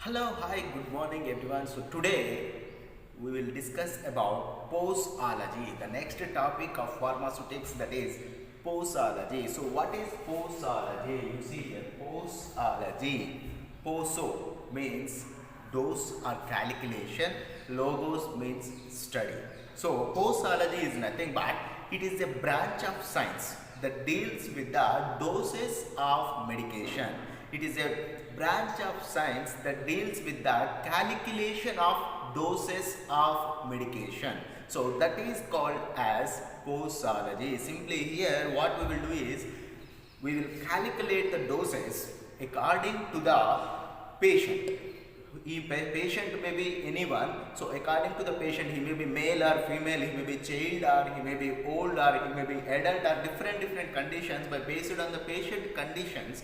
Hello, hi, good morning everyone. So today we will discuss about posology, the next topic of pharmaceutics, that is posology. So what is posology? You see here, posology. Poso means dose or calculation, logos means study. So posology is nothing but it is a branch of science that deals with the doses of medication. It is a branch of science that deals with the calculation of doses of medication. So that is called as posology. Simply here what we will do is we will calculate the doses according to the patient. Patient may be anyone, so according to the patient, he may be male or female, he may be child or he may be old or he may be adult or different conditions. But based on the patient conditions,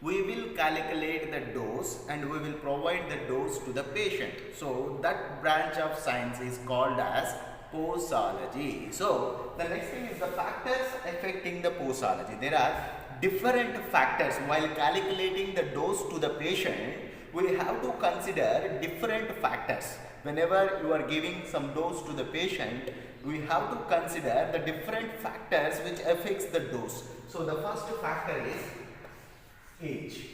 we will calculate the dose and we will provide the dose to the patient. So that branch of science is called as posology. So the next thing is the factors affecting the posology. There are different factors while calculating the dose to the patient. We have to consider different factors. Whenever you are giving some dose to the patient, we have to consider the different factors which affects the dose. So the first factor is age.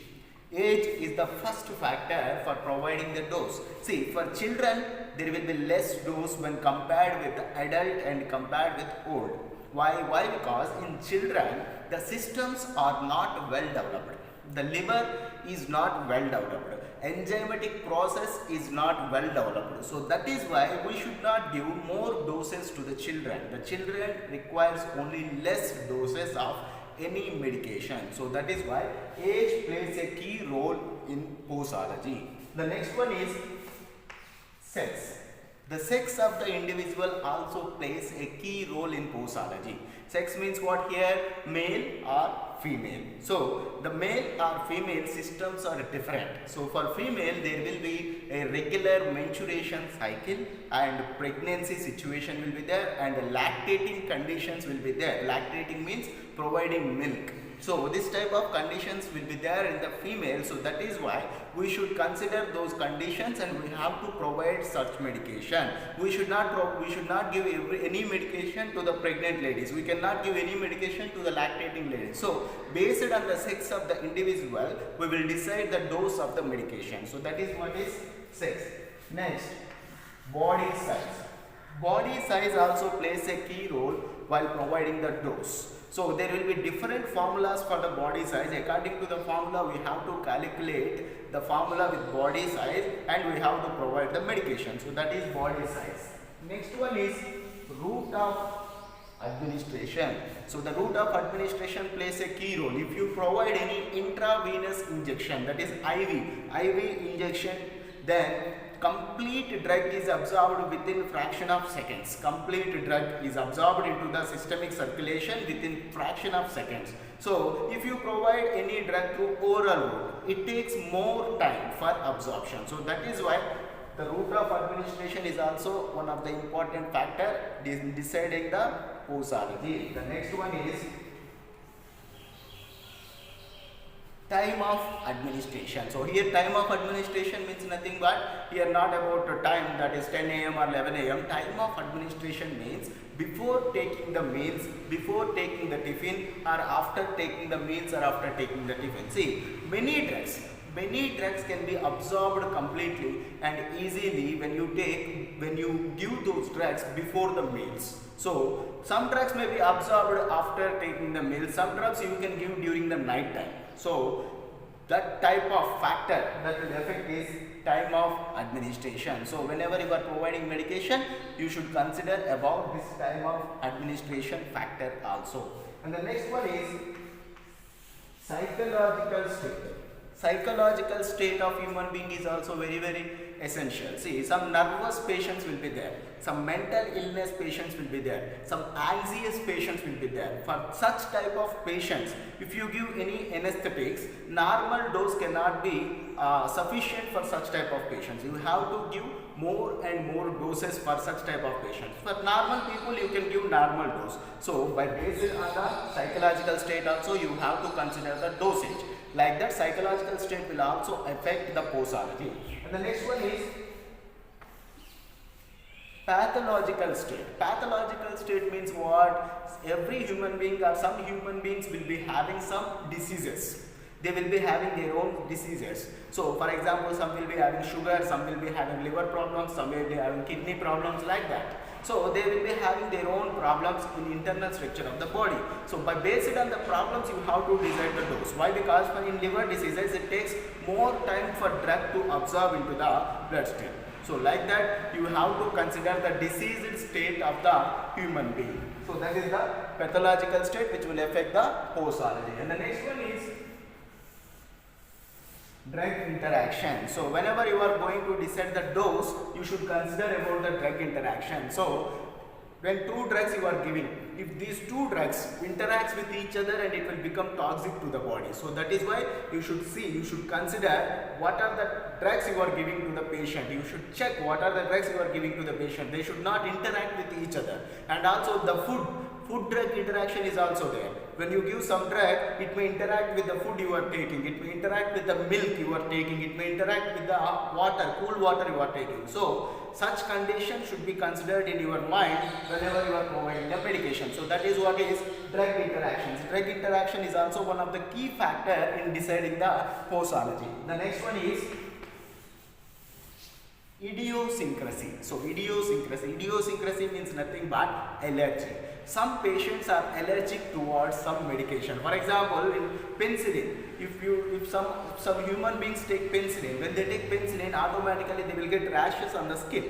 Age is the first factor for providing the dose. See, for children, there will be less dose when compared with adult and compared with old. Why? Because in children, the systems are not well developed. The liver is not well developed. Enzymatic process is not well developed. So that is why we should not give more doses to the children. The children requires only less doses of any medication. So that is why age plays a key role in posology. The next one is sex. The sex of the individual also plays a key role in posology. Sex means what here? Male or female. So the male or female systems are different. So for female there will be a regular menstruation cycle and pregnancy situation will be there and lactating conditions will be there. Lactating means providing milk. So this type of conditions will be there in the female. So that is why we should consider those conditions and we have to provide such medication. We should not give any medication to the pregnant ladies. We cannot give any medication to the lactating ladies. So based on the sex of the individual, we will decide the dose of the medication. So that is what is sex. Next, body size. Body size also plays a key role while providing the dose. So there will be different formulas for the body size. According to the formula, we have to calculate the formula with body size and we have to provide the medication. So that is body size. Next one is route of administration. So the route of administration plays a key role. If you provide any intravenous injection, that is IV injection, then complete drug is absorbed within fraction of seconds. Complete drug is absorbed into the systemic circulation within fraction of seconds. So if you provide any drug through oral route, it takes more time for absorption. So that is why the route of administration is also one of the important factor in deciding the posology. The next one is time of administration. So here time of administration means nothing but here not about time, that is 10 a.m. or 11 a.m. Time of administration means before taking the meals, before taking the tiffin, or after taking the meals or after taking the tiffin. See, many drugs can be absorbed completely and easily when you give those drugs before the meals. So some drugs may be absorbed after taking the meal, some drugs you can give during the night time. So that type of factor that will affect is time of administration. So whenever you are providing medication, you should consider about this time of administration factor also. And the next one is psychological state. Psychological state of human being is also very essential. See, some nervous patients will be there, some mental illness patients will be there, some anxious patients will be there. For such type of patients, if you give any anesthetics, normal dose cannot be sufficient for such type of patients. You have to give more and more doses for such type of patients. For normal people, you can give normal dose. So by based on the psychological state also, you have to consider the dosage. Like that, psychological state will also affect the posology. And the next one is pathological state. Pathological state means what? Every human being or some human beings will be having some diseases. They will be having their own diseases. So for example, some will be having sugar, some will be having liver problems, some will be having kidney problems, like that. So they will be having their own problems in internal structure of the body. So by based on the problems, you have to decide the dose. Why? Because for in liver diseases, it takes more time for drug to absorb into the bloodstream. So like that, you have to consider the diseased state of the human being. So that is the pathological state which will affect the posology. And the next one is drug interaction. So whenever you are going to decide the dose, you should consider about the drug interaction. So when two drugs you are giving, if these two drugs interacts with each other and it will become toxic to the body. So that is why you should consider what are the drugs you are giving to the patient. You should check what are the drugs you are giving to the patient. They should not interact with each other. And also the food drug interaction is also there. When you give some drug, it may interact with the food you are taking, it may interact with the milk you are taking, it may interact with the water, cool water you are taking. So such conditions should be considered in your mind whenever you are providing the medication. So that is what is drug interactions. Drug interaction is also one of the key factor in deciding the posology. The next one is idiosyncrasy. So idiosyncrasy means nothing but allergy. Some patients are allergic towards some medication. For example, in penicillin, if some human beings take penicillin, when they take penicillin, automatically they will get rashes on the skin.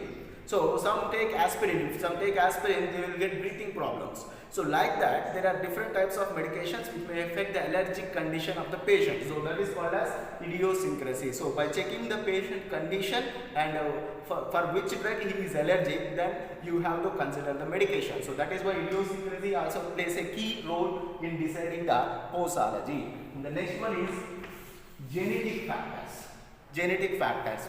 So some take aspirin. If some take aspirin, they will get breathing problems. So like that, there are different types of medications which may affect the allergic condition of the patient. So that is called as idiosyncrasy. So by checking the patient condition and for which drug he is allergic, then you have to consider the medication. So that is why idiosyncrasy also plays a key role in deciding the posology. And the next one is genetic factors. Genetic factors.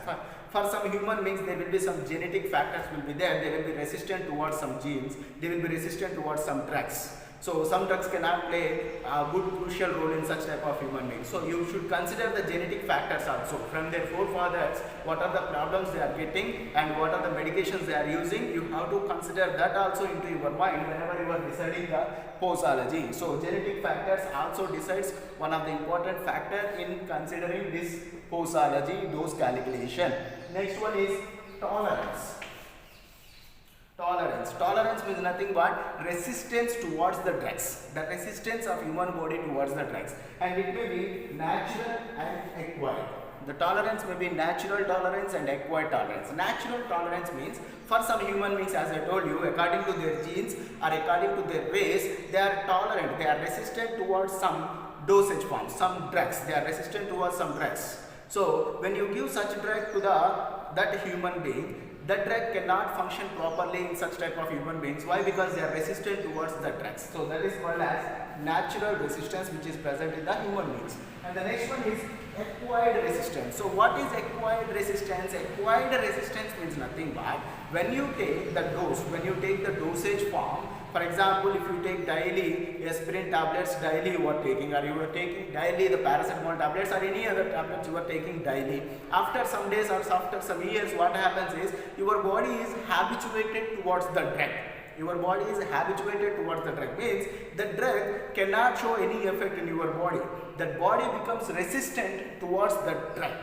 For some human beings, there will be some genetic factors will be there. They will be resistant towards some genes. They will be resistant towards some drugs. So some drugs cannot play a good crucial role in such type of human beings. So you should consider the genetic factors also. From their forefathers, what are the problems they are getting and what are the medications they are using. You have to consider that also into your mind whenever you are deciding the posology. So genetic factors also decides one of the important factor in considering this posology dose calculation. Next one is tolerance. Tolerance means nothing but resistance towards the drugs. The resistance of human body towards the drugs. And it may be natural and acquired. The tolerance may be natural tolerance and acquired tolerance. Natural tolerance means for some human beings, as I told you, according to their genes or according to their race, they are tolerant, they are resistant towards some dosage forms, some drugs. They are resistant towards some drugs. So when you give such drug to that human being, that drug cannot function properly in such type of human beings. Why? Because they are resistant towards the drugs. So that is called as natural resistance, which is present in the human beings. And the next one is acquired resistance. So what is acquired resistance? Acquired resistance means nothing but when you take the dose, when you take the dosage form. For example, if you take daily aspirin tablets daily you are taking, or you are taking daily the paracetamol tablets or any other tablets you are taking daily, after some days or after some years, what happens is your body is habituated towards the drug. Your body is habituated towards the drug, means the drug cannot show any effect in your body. That body becomes resistant towards the drug.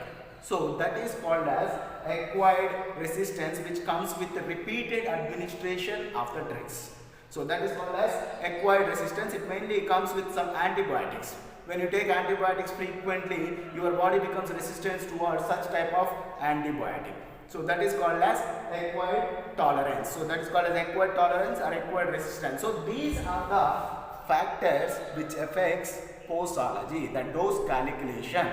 So that is called as acquired resistance, which comes with the repeated administration of the drugs. So that is called as acquired resistance. It mainly comes with some antibiotics. When you take antibiotics frequently, your body becomes resistant towards such type of antibiotic. So that is called as acquired tolerance. So that is called as acquired tolerance or acquired resistance. So these are the factors which affects posology, the dose calculation.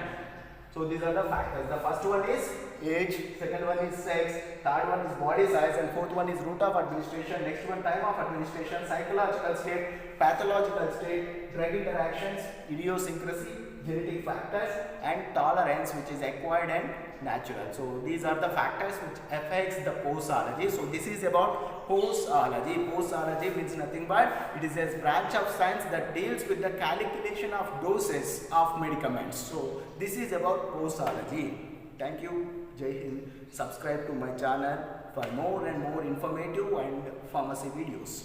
So these are the factors. The first one is age, second one is sex, third one is body size, and fourth one is route of administration, next one time of administration, psychological state, pathological state, drug interactions, idiosyncrasy, genetic factors, and tolerance, which is acquired and natural. So these are the factors which affects the posology. So this is about posology. Posology means nothing but it is a branch of science that deals with the calculation of doses of medicaments. So this is about posology. Thank you. Jai Hind. Subscribe to my channel for more and more informative and pharmacy videos.